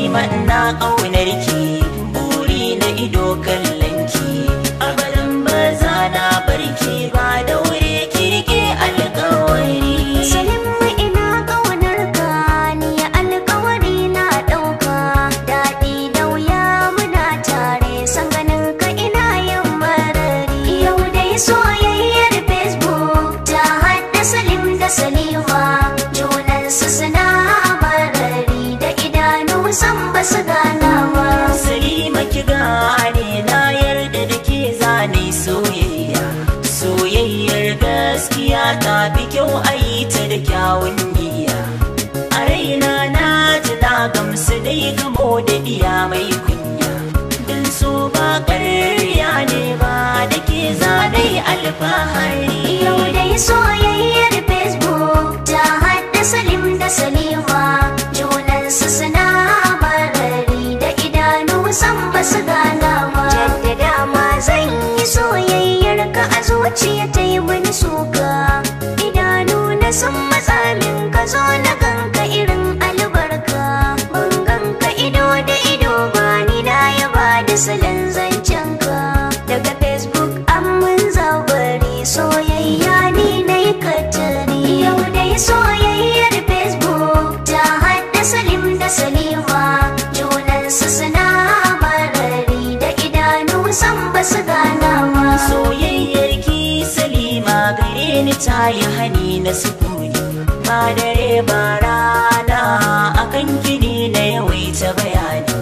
Salima ina ƙaunar ki, buri na ido kallon ki, abadan ba za na bar ki ba, daure ki rike alƙawari. Salima ina ƙaunar ka, ni alƙawari na ɗauka, daɗi da wuya muna tare, san ganin ka ina yin marari. Yau dai soyayyar Facebook ta haɗa Salim da Salima, junansu suna marari da idanu san ba su gana ba. Salima ki gane na yarda da ke zane soyayya, soyayyar gaskiya ta fi kyau a yi ta da kyawun niyya. A raina na ji na gamsu dai gamo da iya mai kunya, don so ba ƙarya ne ba da ke zanai alfahari. Yau dai soyayyar Facebook ta haɗa Salim da Salima, junansu suna marari da idanu san ba su gana ba. Jaddada ma zan yi soyayyar ka a zuciya ta yi mini suka, idanu na sun matsa min ka zo na ganka irin albarka, ban ganka ido da ido ba ni na yaba da salon zancen ka. Daga Facebook an mun zabari soyayya ni na yi katari. Yau dai soyayyar Facebook ta haɗa Salim da Salima, junansu suna marari da idanu san ba su gana ba. Soyayyar ki Salima gare ni ta yi hani na sukuni, ba dare ba rana akan gini na yawaita bayani.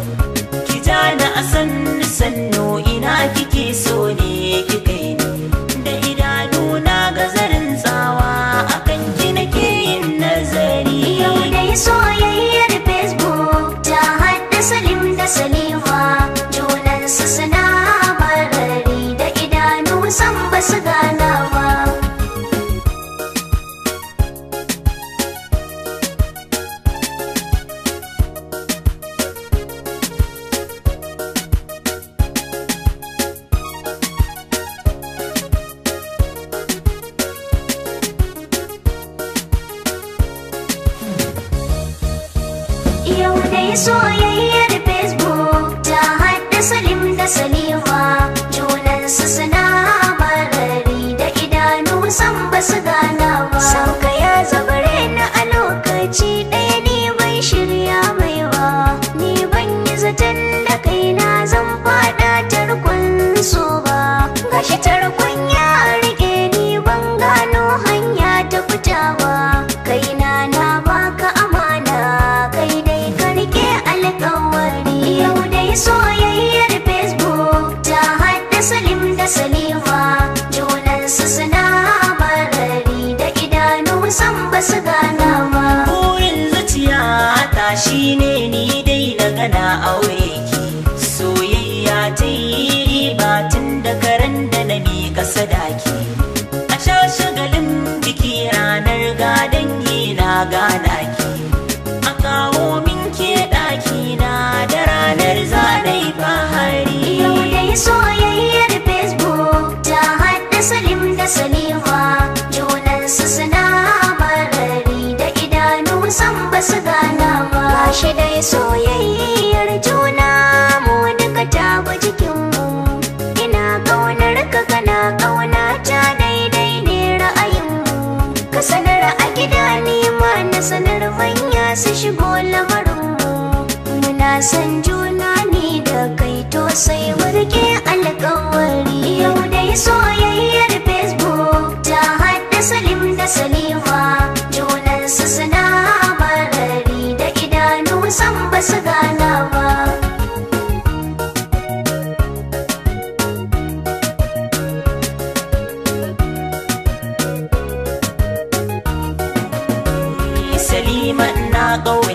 Ki ja na a sannu ina kike so ne ki kai ni, da idanu na gazarin tsawa akan ki nake yin nazari. Yau dai soyayyar Facebook ta haɗa Salim da Salima, junansu suna marari da idanu san ba su gana ba. Yau dai soyayyar Facebook ta haɗa Salim da Salima, junansu suna marari da idanu san ba su gana ba. Sauka ya zabare na a lokaci ɗaya ni ban shirya mai ba, ni ban yi zaton da kaina zan faɗa tarkon so ba. Gashi tarkon ya rike ni ban gano hanya ta fita ba, kaina na baka amana kai dai ka rike alƙawari. Yau dai soyayyar Facebook ta haɗa Salim da Salima, junansu suna marari da idanu san ba su gana ba. Burin zuciya ta shine ni dai na gana aure ki, soyayya ta yi riba tun da karen da na miƙa sadaki. A sha shagalin biki ranar gadon na gana ki, a kawo min ke ɗaki na da ranar zanai fahari. Yau dai soyayyar Facebook ta haɗa Salim da Salima, junansu suna marari da idanu san ba su gana ba. Gashi dai soyayyar juna mu duka ta bi jikinmu, ina ƙaunar ka kana ƙauna ta daidai ne ra'ayinmu. Ka sanar a gida ni ma na sanar manya su shigo lamarinmu, muna san juna ni da kai to sai mu rike alƙawari. Yau dai soyayyar Facebook ta haɗa Salim da Salima, junansu suna marari da idanu san ba su gana ba. Salima ina ƙaunar